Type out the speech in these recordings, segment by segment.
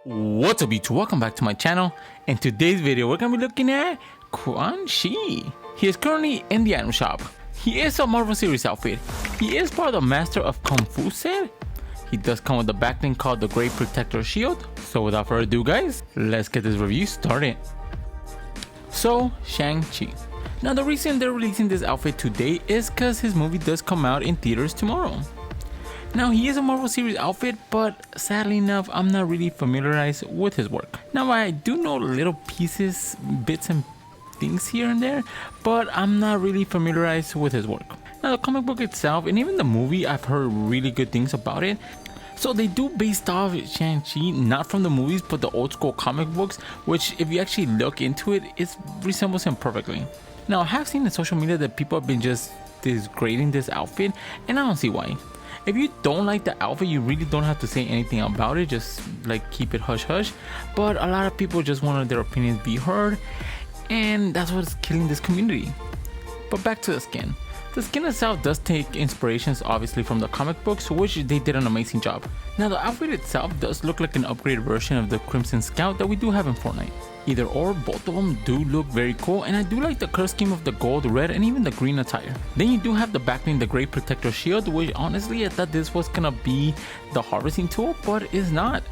What's up YouTube, welcome back to my channel. In today's video we're gonna be looking at Shang-Chi. He is currently in the item shop. He is a Marvel series outfit. He is part of the Master of Kung Fu set. He does come with a backbling called the Great Protector Shield. So without further ado guys, let's get this review started. So Shang-Chi. Now the reason they're releasing this outfit today is because his movie does come out in theaters tomorrow. Now he is a Marvel series outfit, but sadly enough I'm not really familiarized with his work. Now I do know little pieces, bits and things here and there, but I'm not really familiarized with his work. Now the comic book itself and even the movie, I've heard really good things about it. So they do based off Shang-Chi, not from the movies but the old school comic books, which if you actually look into it, it resembles him perfectly. Now I have seen in social media that people have been just degrading this outfit, and I don't see why. If you don't like the outfit, you really don't have to say anything about it, just like keep it hush hush. But a lot of people just wanted their opinions be heard, and that's what's killing this community. But back to the skin. The skin itself does take inspirations obviously from the comic books, which they did an amazing job. Now the outfit itself does look like an upgraded version of the Crimson Scout that we do have in Fortnite. Either or, both of them do look very cool, and I do like the color scheme of the gold, red, and even the green attire. Then you do have the backbling, the Great Protector Shield, which honestly I thought this was gonna be the harvesting tool, but it's not.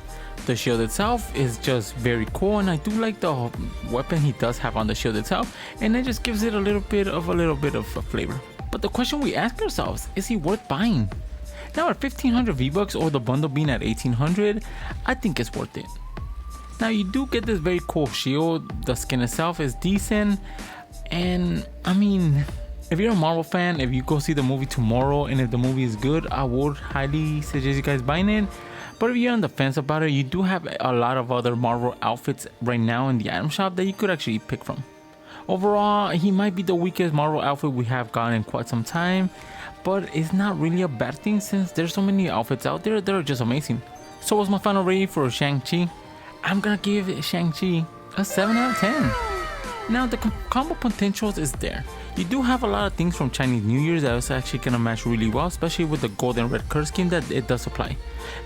The shield itself is just very cool, and I do like the weapon he does have on the shield itself, and it just gives it a little bit of a flavor. But the question we ask ourselves, is he worth buying? Now at 1500 V-Bucks or the bundle being at 1800, I think it's worth it. Now you do get this very cool shield, the skin itself is decent, and I mean, if you're a Marvel fan, if you go see the movie tomorrow and if the movie is good, I would highly suggest you guys buying it. But if you're on the fence about it, you do have a lot of other Marvel outfits right now in the item shop that you could actually pick from. Overall, he might be the weakest Marvel outfit we have gotten in quite some time, but it's not really a bad thing since there's so many outfits out there that are just amazing. So what's my final rating for Shang-Chi? I'm gonna give Shang-Chi a 7 out of 10. Now the combo potentials is there. You do have a lot of things from Chinese New Year's that is actually gonna match really well, especially with the gold and red color scheme that it does apply.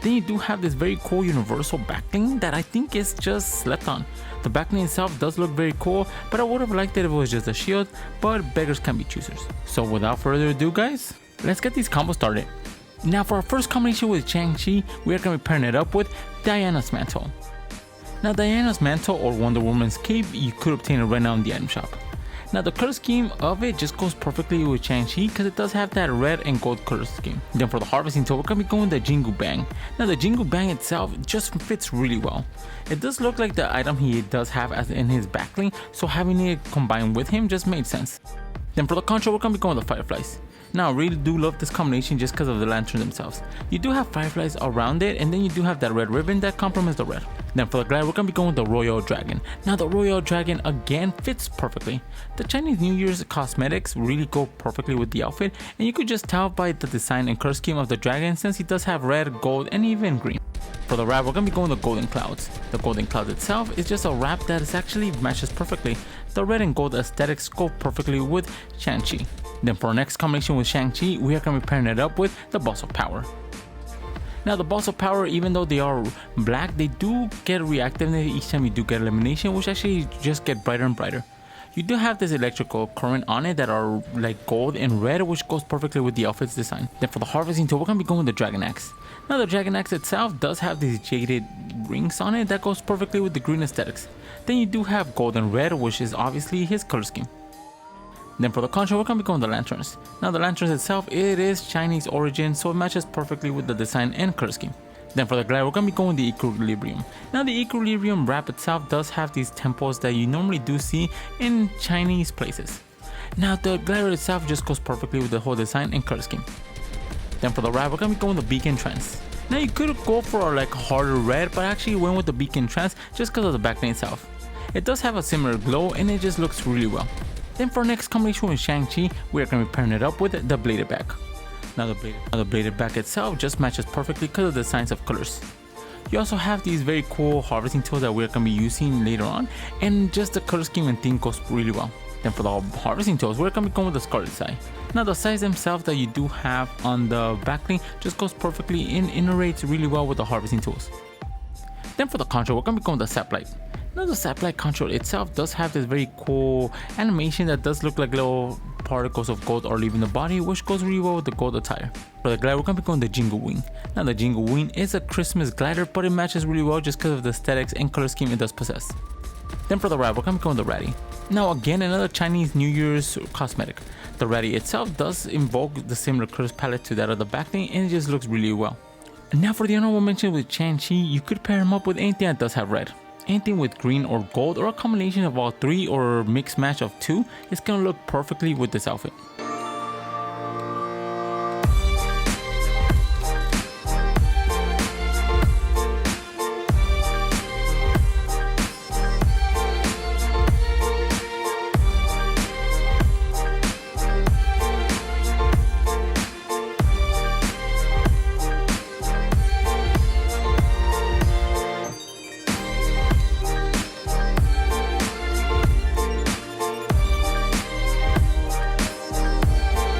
Then you do have this very cool universal backbling that I think is just slept on. The backbling itself does look very cool, but I would have liked it if it was just a shield, but beggars can be choosers. So without further ado guys, let's get these combos started. Now for our first combination with Shang-Chi, we are gonna be pairing it up with Diana's Mantle. Now Diana's Mantle or Wonder Woman's cape, you could obtain it right now in the item shop. Now the color scheme of it just goes perfectly with Shang-Chi because it does have that red and gold color scheme. Then for the harvesting tool, we're going to be going with the Jingle Bang. Now the Jingle Bang itself just fits really well. It does look like the item he does have as in his backbling, so having it combined with him just made sense. Then for the control, we're going to be going with the Fireflies. Now I really do love this combination just because of the lanterns themselves. You do have fireflies around it, and then you do have that red ribbon that complements the red. Then for the glide, we're going to be going with the Royal Dragon. Now the Royal Dragon again fits perfectly. The Chinese New Year's cosmetics really go perfectly with the outfit, and you could just tell by the design and color scheme of the dragon since he does have red, gold, and even green. For the wrap, we're going to be going with the Golden Clouds. The Golden Clouds itself is just a wrap that is actually matches perfectly. The red and gold aesthetics go perfectly with Shang-Chi. Then for our next combination with Shang-Chi, we are going to be pairing it up with the Balls of Power. Now the Balls of Power, even though they are black, they do get reactiveness each time you do get elimination, which actually just get brighter and brighter. You do have this electrical current on it that are like gold and red, which goes perfectly with the outfit's design. Then for the harvesting tool, we're going to be going with the Dragon Axe. Now the Dragon Axe itself does have these jaded rings on it that goes perfectly with the green aesthetics. Then you do have gold and red, which is obviously his color scheme. Then for the control, we're going to be going with the lanterns. Now the lanterns itself, it is Chinese origin, so it matches perfectly with the design and color scheme. Then for the glide, we're going to be going with the Equilibrium. Now the Equilibrium wrap itself does have these temples that you normally do see in Chinese places. Now the glider itself just goes perfectly with the whole design and color scheme. Then for the wrap, we're going to be going with the Beacon Trance. Now you could go for like a harder red, but I actually went with the Beacon Trance just because of the backbling itself. It does have a similar glow and it just looks really well. Then for our next combination with Shang-Chi, we are going to be pairing it up with the Bladed Back. Now the bladed back itself just matches perfectly because of the signs of colors. You also have these very cool harvesting tools that we're going to be using later on, and just the color scheme and theme goes really well. Then for the harvesting tools, we're going to be going with the Scarlet Sai. Now the size themselves that you do have on the backbling just goes perfectly and iterates really well with the harvesting tools. Then for the control, we're gonna be going with the Saplight. Now the Saplight control itself does have this very cool animation that does look like little particles of gold are leaving the body, which goes really well with the gold attire. For the glider, we're gonna be going the Jingle Wing. Now the Jingle Wing is a Christmas glider, but it matches really well just because of the aesthetics and color scheme it does possess. Then for the ride, we're gonna be going the Ratty. Now again, another Chinese New Year's cosmetic. The Ratty itself does invoke the similar color palette to that of the backling, and it just looks really well. And now for the honorable mention with SHANG-CHI, you could pair him up with anything that does have red. Anything with green or gold, or a combination of all three, or a mixed match of two, is gonna look perfectly with this outfit.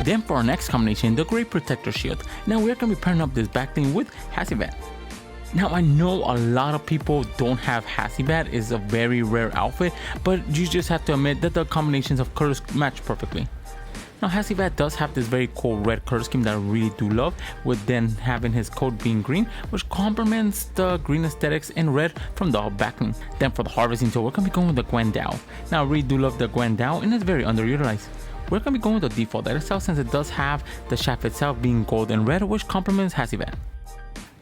Then for our next combination, the Great Protector Shield. Now we're going to be pairing up this backling with Hasibat. Now I know a lot of people don't have Hasibat, is a very rare outfit, but you just have to admit that the combinations of colors match perfectly. Now Hasibat does have this very cool red color scheme that I really do love, with then having his coat being green, which complements the green aesthetics in red from the backling. Then for the harvesting tool, we're going to be going with the Guandao. Now I really do love the Guandao, and it's very underutilized. We're going to be going with the default that itself, since it does have the shaft itself being gold and red, which complements Hasibat.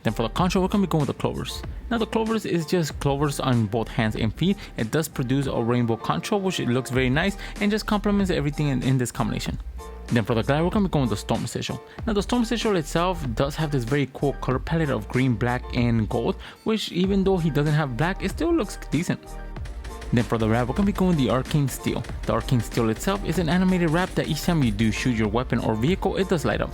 Then for the control, we're going to be going with the clovers. Now the clovers is just clovers on both hands and feet. It does produce a rainbow control, which it looks very nice and just complements everything in this combination. Then for the glider, we're going to be going with the Storm Sigil. Now the Storm Sigil itself does have this very cool color palette of green, black, and gold, which even though he doesn't have black, it still looks decent. Then for the wrap, we're going to be going with the Arcane Steel. The Arcane Steel itself is an animated wrap that each time you do shoot your weapon or vehicle, it does light up.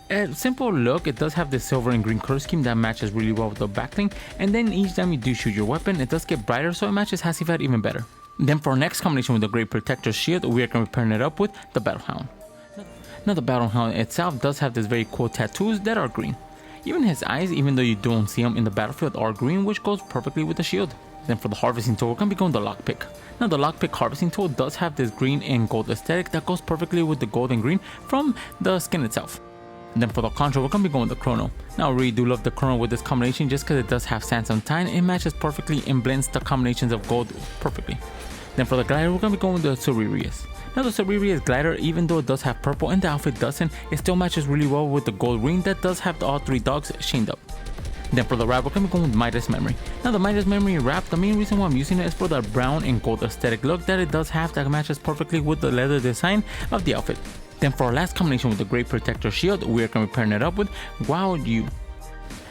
A simple look, it does have this silver and green color scheme that matches really well with the backling, and then each time you do shoot your weapon, it does get brighter, so it matches Hasibat even better. Then for our next combination with the Great Protector Shield, we are going to be pairing it up with the Battlehound. Now the Battlehound itself does have this very cool tattoos that are green. Even his eyes, even though you don't see them in the battlefield, are green, which goes perfectly with the shield. Then for the harvesting tool, we're going to be going the Lockpick. Now the Lockpick harvesting tool does have this green and gold aesthetic that goes perfectly with the gold and green from the skin itself. Then for the control, we're going to be going with the Chrono. Now I really do love the Chrono with this combination just because it does have Sandstorm Time. It matches perfectly and blends the combinations of gold perfectly. Then for the glider, we're going to be going with the Sororius. Now the Sororius glider, even though it does have purple and the outfit doesn't, it still matches really well with the gold ring that does have all three dogs chained up. Then for the wrap, we're going to be going with Midas Memory. Now the Midas Memory wrap, the main reason why I'm using it is for the brown and gold aesthetic look that it does have that matches perfectly with the leather design of the outfit. Then for our last combination with the Great Protector Shield, we are going to be pairing it up with Wow You.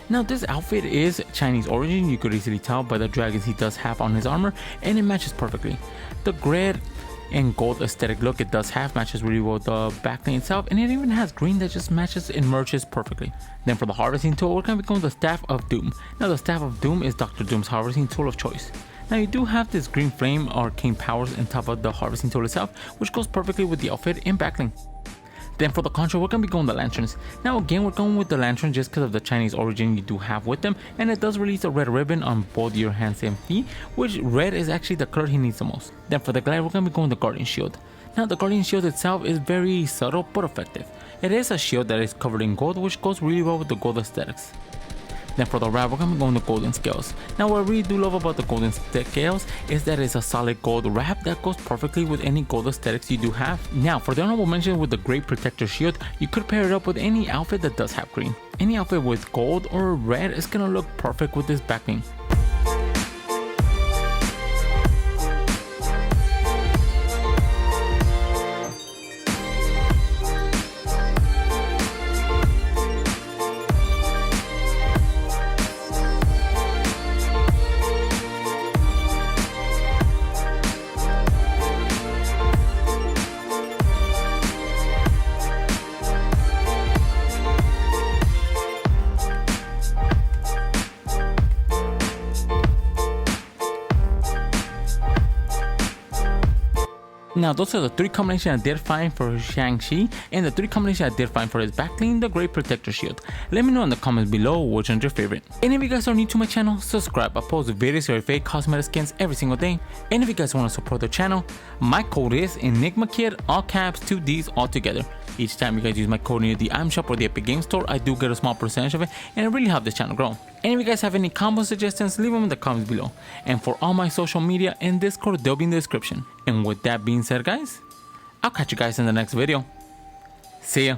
Now this outfit is Chinese origin, you could easily tell by the dragons he does have on his armor, and it matches perfectly. The red and gold aesthetic look it does have matches really well with the backling itself, and it even has green that just matches and merges perfectly. Then for the harvesting tool, we're going to be going with the Staff of Doom. Now the Staff of Doom is Dr. Doom's harvesting tool of choice. Now you do have this green flame arcane powers on top of the harvesting tool itself, which goes perfectly with the outfit and backling. Then for the control, we're going to be going with the lanterns. Now again, we're going with the lantern just because of the Chinese origin you do have with them, and it does release a red ribbon on both your hands and feet, which red is actually the color he needs the most. Then for the glider, we're going to be going with the Guardian Shield. Now the Guardian Shield itself is very subtle but effective. It is a shield that is covered in gold, which goes really well with the gold aesthetics. Then for the wrap, we're going to be going with the golden scales. Now what I really do love about the golden scales is that it's a solid gold wrap that goes perfectly with any gold aesthetics you do have. Now for the honorable mention with the Great Protector Shield, you could pair it up with any outfit that does have green. Any outfit with gold or red is going to look perfect with this backling. Now those are the 3 combinations I did find for Shang-Chi, and the 3 combinations I did find for his backbling, the Great Protector Shield. Let me know in the comments below which one's your favorite. And if you guys are new to my channel, subscribe. I post videos of fake cosmetic skins every single day. And if you guys want to support the channel, my code is ENIGMAKIDD, all caps, 2 Ds all together. Each time you guys use my code in the item shop or the Epic Game Store, I do get a small percentage of it, and it really helps this channel grow. And if you guys have any combo suggestions, leave them in the comments below. And for all my social media and Discord, they'll be in the description. And with that being said, guys, I'll catch you guys in the next video. See ya.